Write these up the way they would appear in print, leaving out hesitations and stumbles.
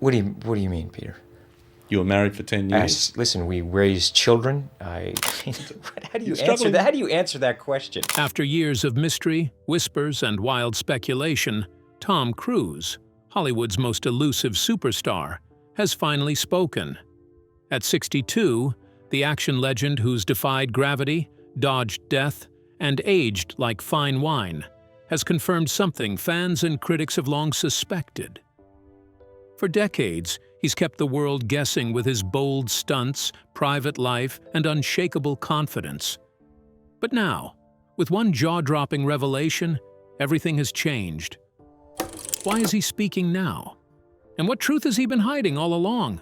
What do you mean, Peter? You were married for 10 years. Listen, we raised children. How do you answer that? How do you answer that question? After years of mystery, whispers, and wild speculation, Tom Cruise, Hollywood's most elusive superstar, has finally spoken. At 62, the action legend who's defied gravity, dodged death, and aged like fine wine, has confirmed something fans and critics have long suspected. For decades, he's kept the world guessing with his bold stunts, private life, and unshakable confidence. But now, with one jaw-dropping revelation, everything has changed. Why is he speaking now? And what truth has he been hiding all along?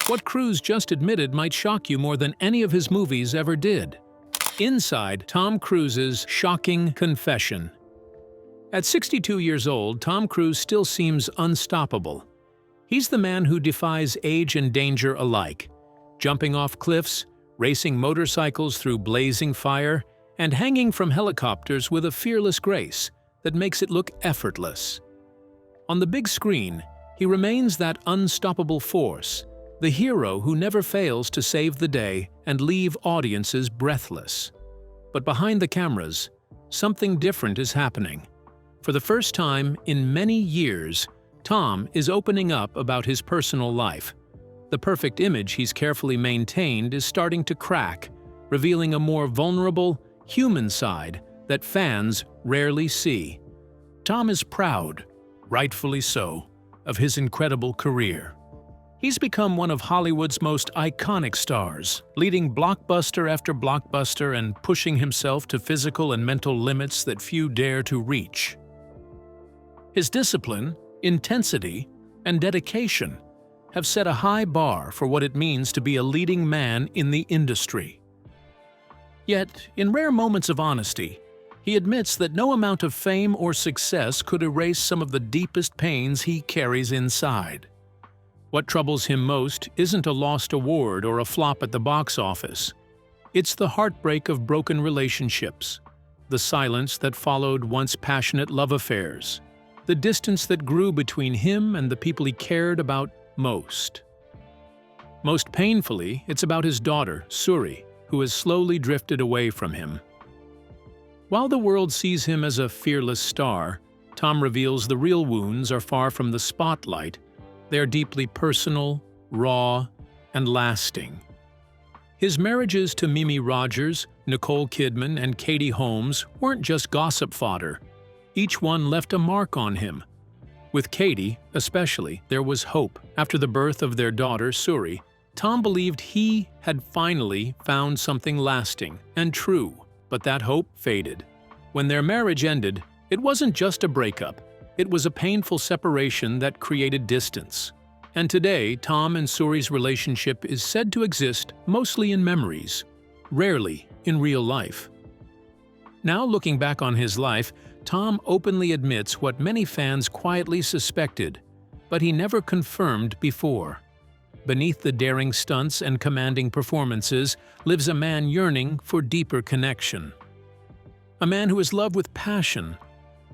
What Cruise just admitted might shock you more than any of his movies ever did. Inside Tom Cruise's shocking confession. At 62 years old, Tom Cruise still seems unstoppable. He's the man who defies age and danger alike, jumping off cliffs, racing motorcycles through blazing fire, and hanging from helicopters with a fearless grace that makes it look effortless. On the big screen, he remains that unstoppable force, the hero who never fails to save the day and leave audiences breathless. But behind the cameras, something different is happening. For the first time in many years, Tom is opening up about his personal life. The perfect image he's carefully maintained is starting to crack, revealing a more vulnerable, human side that fans rarely see. Tom is proud, rightfully so, of his incredible career. He's become one of Hollywood's most iconic stars, leading blockbuster after blockbuster and pushing himself to physical and mental limits that few dare to reach. His discipline, intensity, and dedication have set a high bar for what it means to be a leading man in the industry. Yet, in rare moments of honesty, he admits that no amount of fame or success could erase some of the deepest pains he carries inside. What troubles him most isn't a lost award or a flop at the box office. It's the heartbreak of broken relationships, the silence that followed once passionate love affairs, the distance that grew between him and the people he cared about most. Most painfully, it's about his daughter, Suri, who has slowly drifted away from him. While the world sees him as a fearless star, Tom reveals the real wounds are far from the spotlight. They are deeply personal, raw, and lasting. His marriages to Mimi Rogers, Nicole Kidman, and Katie Holmes weren't just gossip fodder. Each one left a mark on him. With Katie, especially, there was hope. After the birth of their daughter, Suri, Tom believed he had finally found something lasting and true, but that hope faded. When their marriage ended, it wasn't just a breakup. It was a painful separation that created distance. And today, Tom and Suri's relationship is said to exist mostly in memories, rarely in real life. Now looking back on his life, Tom openly admits what many fans quietly suspected, but he never confirmed before. Beneath the daring stunts and commanding performances lives a man yearning for deeper connection. A man who has loved with passion,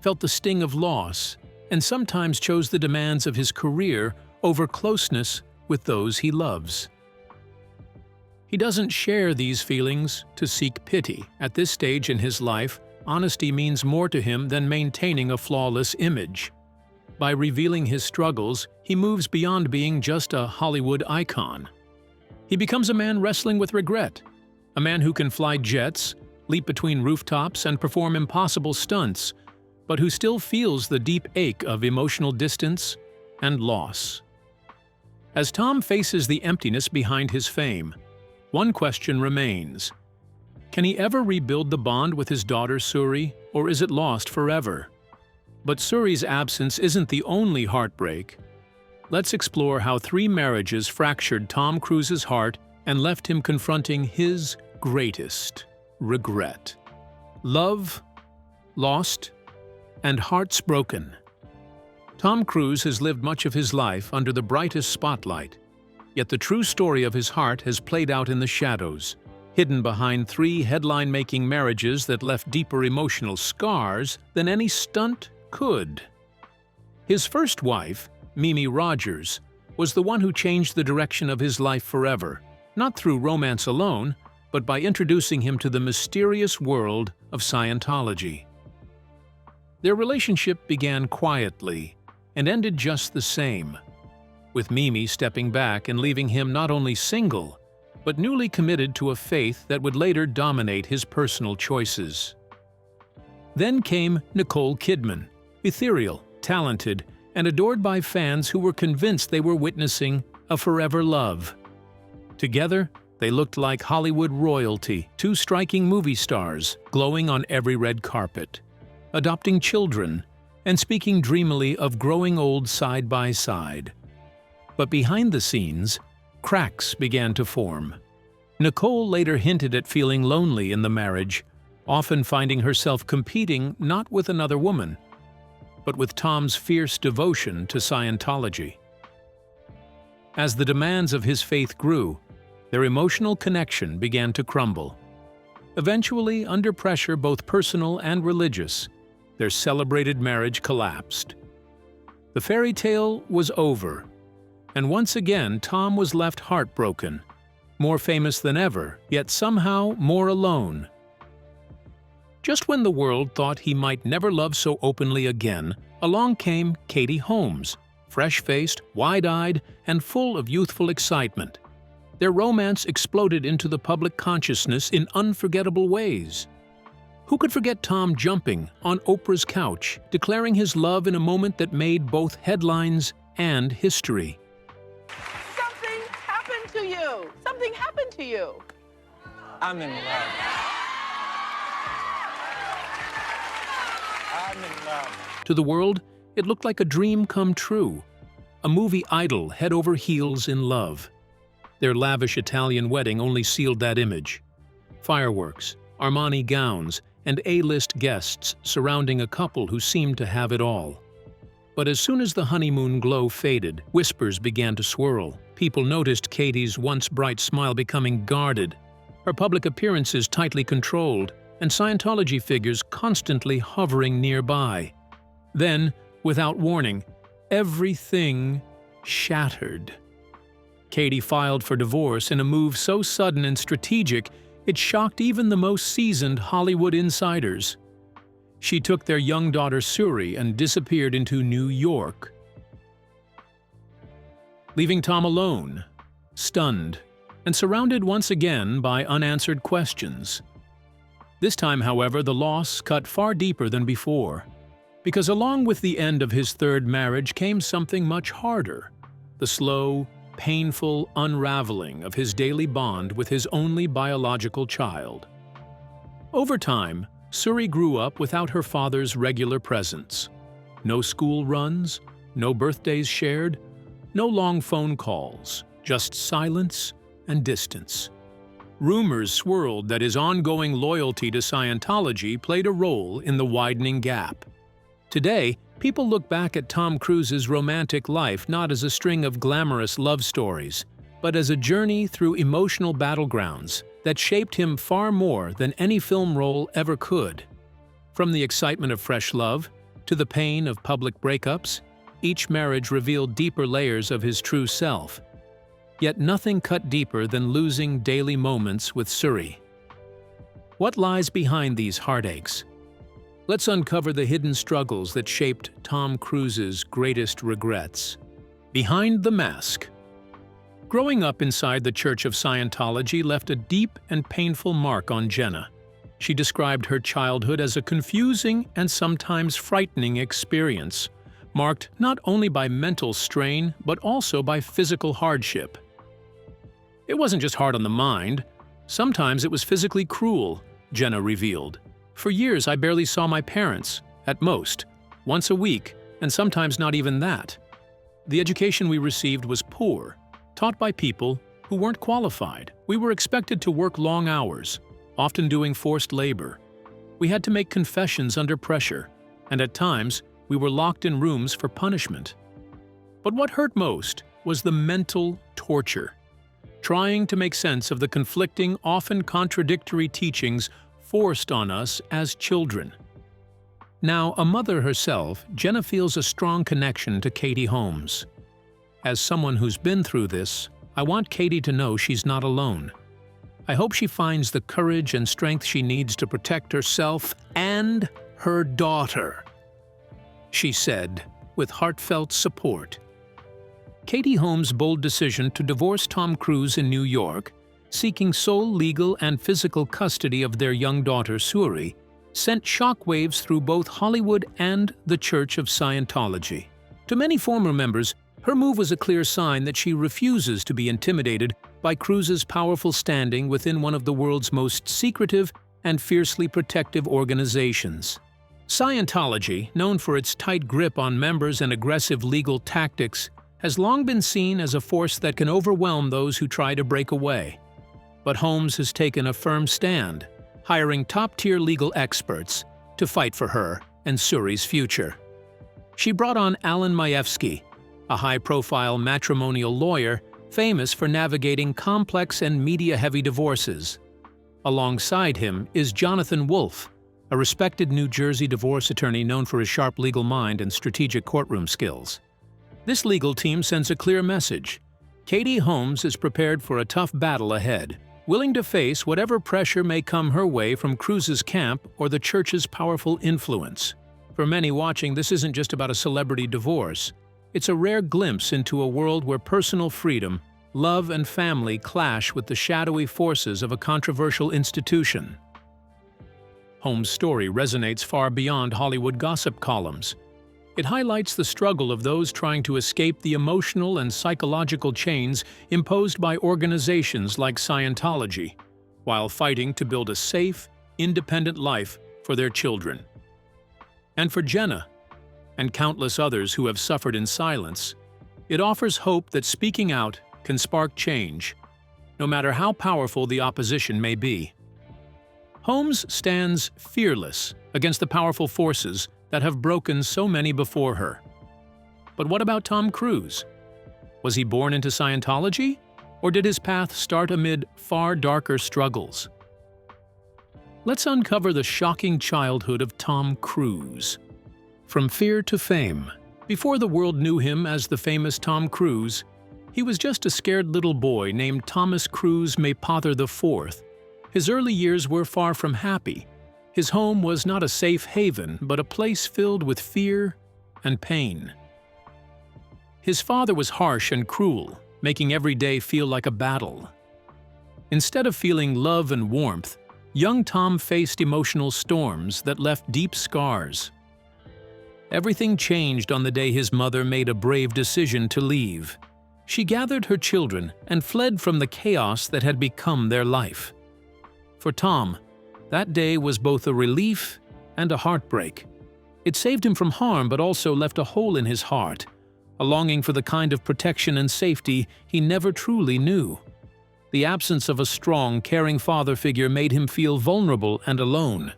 felt the sting of loss, and sometimes chose the demands of his career over closeness with those he loves. He doesn't share these feelings to seek pity. At this stage in his life, honesty means more to him than maintaining a flawless image. By revealing his struggles, he moves beyond being just a Hollywood icon. He becomes a man wrestling with regret, a man who can fly jets, leap between rooftops, and perform impossible stunts, but who still feels the deep ache of emotional distance and loss. As Tom faces the emptiness behind his fame, one question remains. Can he ever rebuild the bond with his daughter Suri, or is it lost forever? But Suri's absence isn't the only heartbreak. Let's explore how 3 marriages fractured Tom Cruise's heart and left him confronting his greatest regret. Love, lost, and hearts broken. Tom Cruise has lived much of his life under the brightest spotlight, yet the true story of his heart has played out in the shadows, hidden behind 3 headline-making marriages that left deeper emotional scars than any stunt could. His first wife, Mimi Rogers, was the one who changed the direction of his life forever, not through romance alone, but by introducing him to the mysterious world of Scientology. Their relationship began quietly and ended just the same, with Mimi stepping back and leaving him not only single, but newly committed to a faith that would later dominate his personal choices. Then came Nicole Kidman, ethereal, talented, and adored by fans who were convinced they were witnessing a forever love. Together, they looked like Hollywood royalty, two striking movie stars glowing on every red carpet, adopting children, and speaking dreamily of growing old side by side. But behind the scenes, cracks began to form. Nicole later hinted at feeling lonely in the marriage, often finding herself competing not with another woman, but with Tom's fierce devotion to Scientology. As the demands of his faith grew, their emotional connection began to crumble. Eventually, under pressure both personal and religious, their celebrated marriage collapsed. The fairy tale was over, and once again Tom was left heartbroken, more famous than ever, yet somehow more alone. Just when the world thought he might never love so openly again, along came Katie Holmes, fresh-faced, wide-eyed, and full of youthful excitement. Their romance exploded into the public consciousness in unforgettable ways. Who could forget Tom jumping on Oprah's couch, declaring his love in a moment that made both headlines and history? Something happened to you! Something happened to you! I'm in love. I'm in love. To the world, it looked like a dream come true. A movie idol head over heels in love. Their lavish Italian wedding only sealed that image. Fireworks, Armani gowns, and A-list guests surrounding a couple who seemed to have it all. But as soon as the honeymoon glow faded, whispers began to swirl. People noticed Katie's once bright smile becoming guarded, her public appearances tightly controlled, and Scientology figures constantly hovering nearby. Then, without warning, everything shattered. Katie filed for divorce in a move so sudden and strategic it shocked even the most seasoned Hollywood insiders. She took their young daughter Suri and disappeared into New York, leaving Tom alone, stunned, and surrounded once again by unanswered questions. This time, however, the loss cut far deeper than before, because along with the end of his third marriage came something much harder: the slow, painful unraveling of his daily bond with his only biological child. Over time, Suri grew up without her father's regular presence. No school runs, no birthdays shared, no long phone calls, just silence and distance. Rumors swirled that his ongoing loyalty to Scientology played a role in the widening gap. Today, people look back at Tom Cruise's romantic life not as a string of glamorous love stories, but as a journey through emotional battlegrounds that shaped him far more than any film role ever could. From the excitement of fresh love to the pain of public breakups, each marriage revealed deeper layers of his true self. Yet nothing cut deeper than losing daily moments with Suri. What lies behind these heartaches? Let's uncover the hidden struggles that shaped Tom Cruise's greatest regrets. Behind the mask. Growing up inside the Church of Scientology left a deep and painful mark on Jenna. She described her childhood as a confusing and sometimes frightening experience, marked not only by mental strain but also by physical hardship. It wasn't just hard on the mind. Sometimes it was physically cruel, Jenna revealed. For years, I barely saw my parents, at most, once a week, and sometimes not even that. The education we received was poor, taught by people who weren't qualified. We were expected to work long hours, often doing forced labor. We had to make confessions under pressure, and at times, we were locked in rooms for punishment. But what hurt most was the mental torture, trying to make sense of the conflicting, often contradictory teachings forced on us as children. Now, a mother herself, Jenna feels a strong connection to Katie Holmes. As someone who's been through this, I want Katie to know she's not alone. I hope she finds the courage and strength she needs to protect herself and her daughter," she said, with heartfelt support. Katie Holmes' bold decision to divorce Tom Cruise in New York, seeking sole legal and physical custody of their young daughter Suri, sent shockwaves through both Hollywood and the Church of Scientology. To many former members, her move was a clear sign that she refuses to be intimidated by Cruise's powerful standing within one of the world's most secretive and fiercely protective organizations. Scientology, known for its tight grip on members and aggressive legal tactics, has long been seen as a force that can overwhelm those who try to break away. But Holmes has taken a firm stand, hiring top-tier legal experts to fight for her and Suri's future. She brought on Alan Majewski, a high-profile matrimonial lawyer famous for navigating complex and media-heavy divorces. Alongside him is Jonathan Wolfe, a respected New Jersey divorce attorney known for his sharp legal mind and strategic courtroom skills. This legal team sends a clear message. Katie Holmes is prepared for a tough battle ahead, willing to face whatever pressure may come her way from Cruise's camp or the church's powerful influence. For many watching, this isn't just about a celebrity divorce. It's a rare glimpse into a world where personal freedom, love, and family clash with the shadowy forces of a controversial institution. Holmes' story resonates far beyond Hollywood gossip columns. It highlights the struggle of those trying to escape the emotional and psychological chains imposed by organizations like Scientology, while fighting to build a safe, independent life for their children. And for Jenna, and countless others who have suffered in silence, it offers hope that speaking out can spark change, no matter how powerful the opposition may be. Holmes stands fearless against the powerful forces that have broken so many before her. But what about Tom Cruise? Was he born into Scientology, or did his path start amid far darker struggles? Let's uncover the shocking childhood of Tom Cruise. From fear to fame. Before the world knew him as the famous Tom Cruise, he was just a scared little boy named Thomas Cruise Maypother IV. His early years were far from happy. His home was not a safe haven, but a place filled with fear and pain. His father was harsh and cruel, making every day feel like a battle. Instead of feeling love and warmth, young Tom faced emotional storms that left deep scars. Everything changed on the day his mother made a brave decision to leave. She gathered her children and fled from the chaos that had become their life. For Tom, that day was both a relief and a heartbreak. It saved him from harm but also left a hole in his heart, a longing for the kind of protection and safety he never truly knew. The absence of a strong, caring father figure made him feel vulnerable and alone.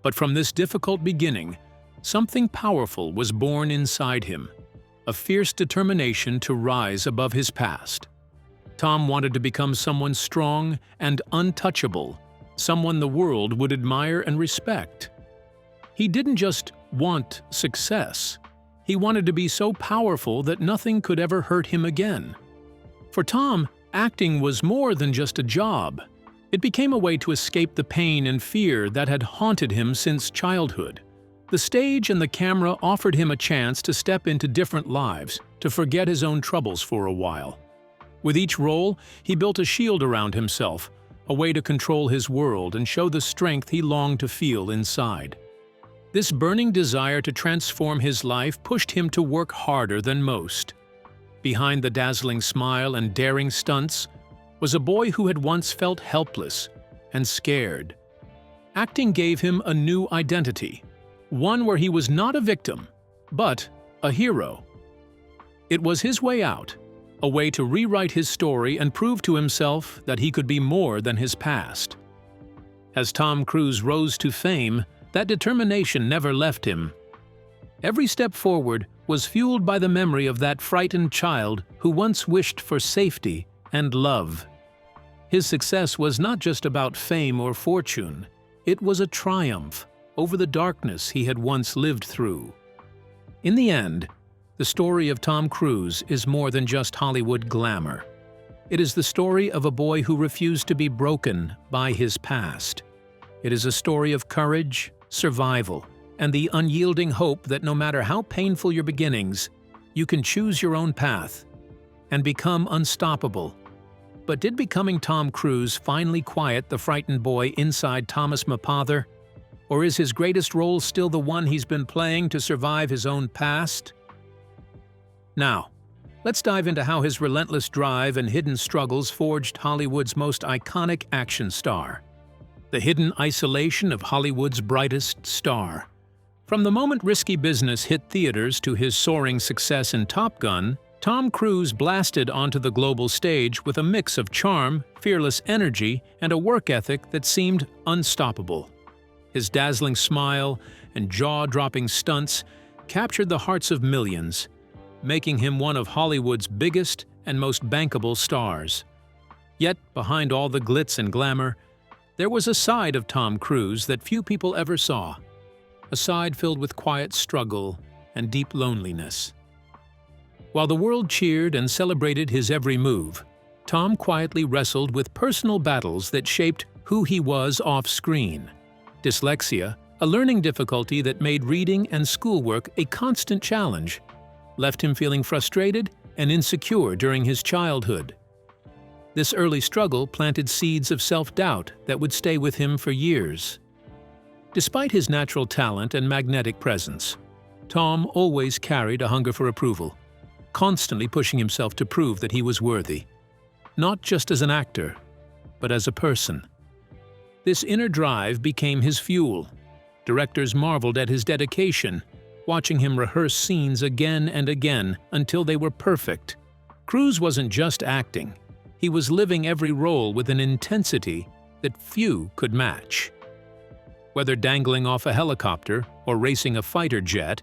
But from this difficult beginning, something powerful was born inside him, a fierce determination to rise above his past. Tom wanted to become someone strong and untouchable, someone the world would admire and respect. He didn't just want success. He wanted to be so powerful that nothing could ever hurt him again. For Tom, acting was more than just a job. It became a way to escape the pain and fear that had haunted him since childhood. The stage and the camera offered him a chance to step into different lives, to forget his own troubles for a while. With each role, he built a shield around himself, a way to control his world and show the strength he longed to feel inside. This burning desire to transform his life pushed him to work harder than most. Behind the dazzling smile and daring stunts was a boy who had once felt helpless and scared. Acting gave him a new identity, one where he was not a victim, but a hero. It was his way out, a way to rewrite his story and prove to himself that he could be more than his past. As Tom Cruise rose to fame, that determination never left him. Every step forward was fueled by the memory of that frightened child who once wished for safety and love. His success was not just about fame or fortune. It was a triumph over the darkness he had once lived through. In the end, The story of Tom Cruise is more than just Hollywood glamour. It is the story of a boy who refused to be broken by his past. It is a story of courage, survival, and the unyielding hope that no matter how painful your beginnings, you can choose your own path and become unstoppable. But did becoming Tom Cruise finally quiet the frightened boy inside Thomas Mapother? Or is his greatest role still the one he's been playing to survive his own past? Now, let's dive into how his relentless drive and hidden struggles forged Hollywood's most iconic action star. The hidden isolation of Hollywood's brightest star. From the moment Risky Business hit theaters to his soaring success in Top Gun, Tom Cruise blasted onto the global stage with a mix of charm, fearless energy, and a work ethic that seemed unstoppable. His dazzling smile and jaw-dropping stunts captured the hearts of millions, making him one of Hollywood's biggest and most bankable stars. Yet, behind all the glitz and glamour, there was a side of Tom Cruise that few people ever saw. A side filled with quiet struggle and deep loneliness. While the world cheered and celebrated his every move, Tom quietly wrestled with personal battles that shaped who he was off-screen. Dyslexia, a learning difficulty that made reading and schoolwork a constant challenge, left him feeling frustrated and insecure during his childhood. This early struggle planted seeds of self-doubt that would stay with him for years. Despite his natural talent and magnetic presence, Tom always carried a hunger for approval, constantly pushing himself to prove that he was worthy, not just as an actor, but as a person. This inner drive became his fuel. Directors marveled at his dedication, watching him rehearse scenes again and again until they were perfect. Cruise wasn't just acting, he was living every role with an intensity that few could match. Whether dangling off a helicopter or racing a fighter jet,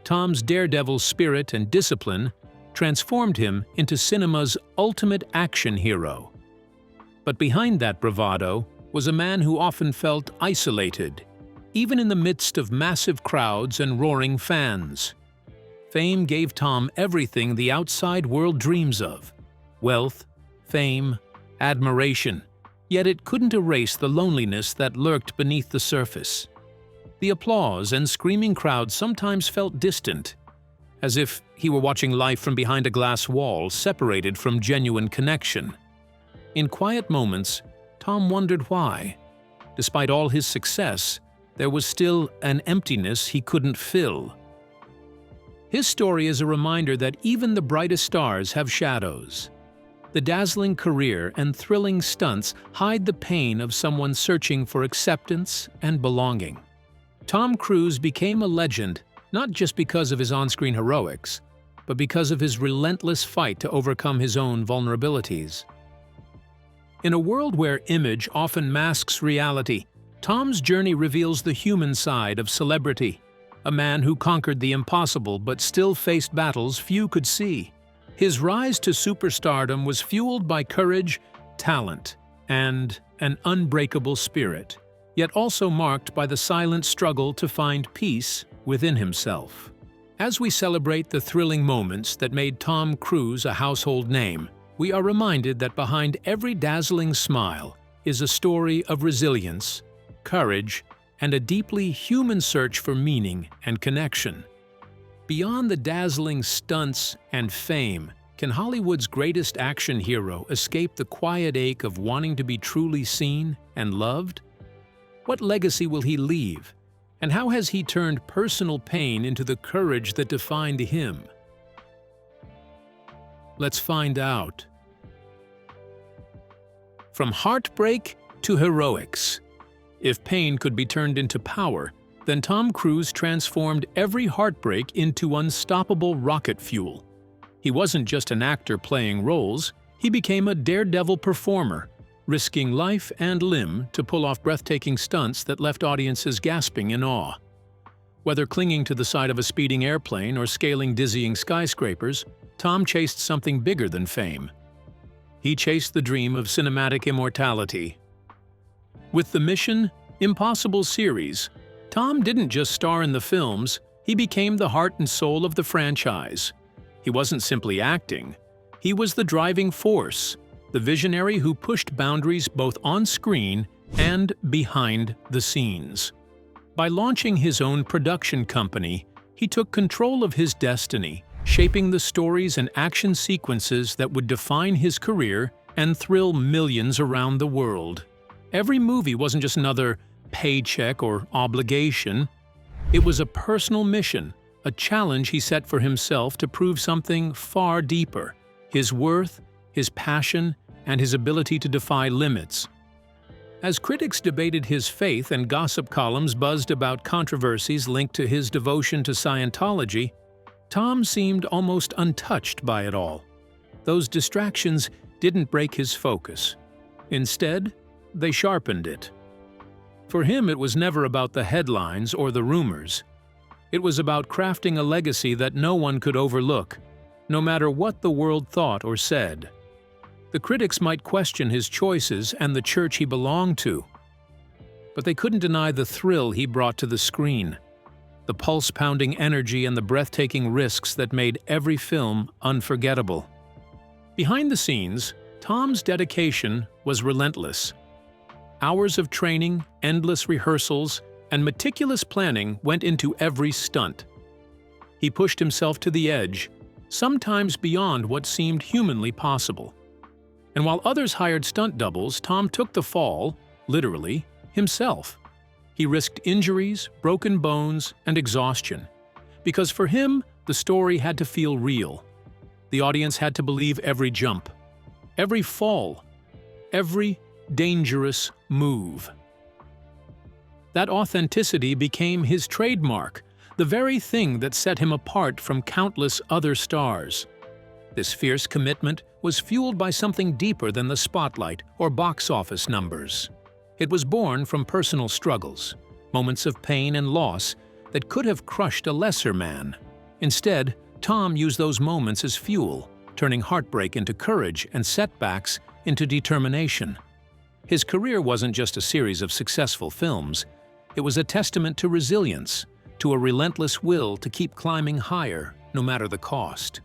Tom's daredevil spirit and discipline transformed him into cinema's ultimate action hero. But behind that bravado was a man who often felt isolated, even in the midst of massive crowds and roaring fans. Fame gave Tom everything the outside world dreams of: wealth, fame, admiration. Yet it couldn't erase the loneliness that lurked beneath the surface. The applause and screaming crowds sometimes felt distant, as if he were watching life from behind a glass wall, separated from genuine connection. In quiet moments, Tom wondered why. Despite all his success, there was still an emptiness he couldn't fill. His story is a reminder that even the brightest stars have shadows. The dazzling career and thrilling stunts hide the pain of someone searching for acceptance and belonging. Tom Cruise became a legend not just because of his on-screen heroics, but because of his relentless fight to overcome his own vulnerabilities. In a world where image often masks reality, Tom's journey reveals the human side of celebrity, a man who conquered the impossible but still faced battles few could see. His rise to superstardom was fueled by courage, talent, and an unbreakable spirit, yet also marked by the silent struggle to find peace within himself. As we celebrate the thrilling moments that made Tom Cruise a household name, we are reminded that behind every dazzling smile is a story of resilience, courage, and a deeply human search for meaning and connection. Beyond the dazzling stunts and fame, can Hollywood's greatest action hero escape the quiet ache of wanting to be truly seen and loved? What legacy will he leave? And how has he turned personal pain into the courage that defined him? Let's find out. From heartbreak to heroics. If pain could be turned into power, then Tom Cruise transformed every heartbreak into unstoppable rocket fuel. He wasn't just an actor playing roles, he became a daredevil performer, risking life and limb to pull off breathtaking stunts that left audiences gasping in awe. Whether clinging to the side of a speeding airplane or scaling dizzying skyscrapers, Tom chased something bigger than fame. He chased the dream of cinematic immortality. With the Mission Impossible series, Tom didn't just star in the films, He became the heart and soul of the franchise. He wasn't simply acting. He was the driving force, the visionary who pushed boundaries both on screen and behind the scenes. By launching his own production company, he took control of his destiny, shaping the stories and action sequences that would define his career and thrill millions around the world. Every movie wasn't just another paycheck or obligation. It was a personal mission, a challenge he set for himself to prove something far deeper: his worth, his passion, and his ability to defy limits. As critics debated his faith and gossip columns buzzed about controversies linked to his devotion to Scientology, Tom seemed almost untouched by it all. Those distractions didn't break his focus. Instead, they sharpened it. For him, it was never about the headlines or the rumors. It was about crafting a legacy that no one could overlook, no matter what the world thought or said. The critics might question his choices and the church he belonged to, but they couldn't deny the thrill he brought to the screen, the pulse-pounding energy and the breathtaking risks that made every film unforgettable. Behind the scenes, Tom's dedication was relentless. Hours of training, endless rehearsals, and meticulous planning went into every stunt. He pushed himself to the edge, sometimes beyond what seemed humanly possible. And while others hired stunt doubles, Tom took the fall, literally, himself. He risked injuries, broken bones, and exhaustion. Because for him, the story had to feel real. The audience had to believe every jump, every fall, every dangerous move. That authenticity became his trademark, the very thing that set him apart from countless other stars. This fierce commitment was fueled by something deeper than the spotlight or box office numbers. It was born from personal struggles, moments of pain and loss that could have crushed a lesser man. Instead, Tom used those moments as fuel, turning heartbreak into courage and setbacks into determination. His career wasn't just a series of successful films. It was a testament to resilience, to a relentless will to keep climbing higher, no matter the cost.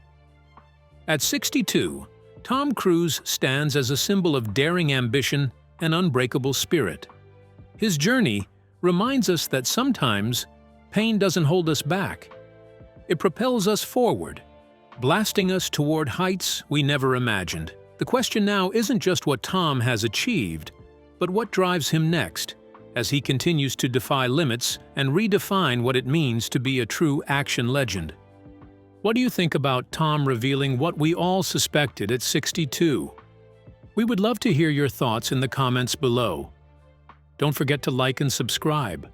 At 62, Tom Cruise stands as a symbol of daring ambition and unbreakable spirit. His journey reminds us that sometimes pain doesn't hold us back. It propels us forward, blasting us toward heights we never imagined. The question now isn't just what Tom has achieved, but what drives him next, as he continues to defy limits and redefine what it means to be a true action legend. What do you think about Tom revealing what we all suspected at 62? We would love to hear your thoughts in the comments below. Don't forget to like and subscribe.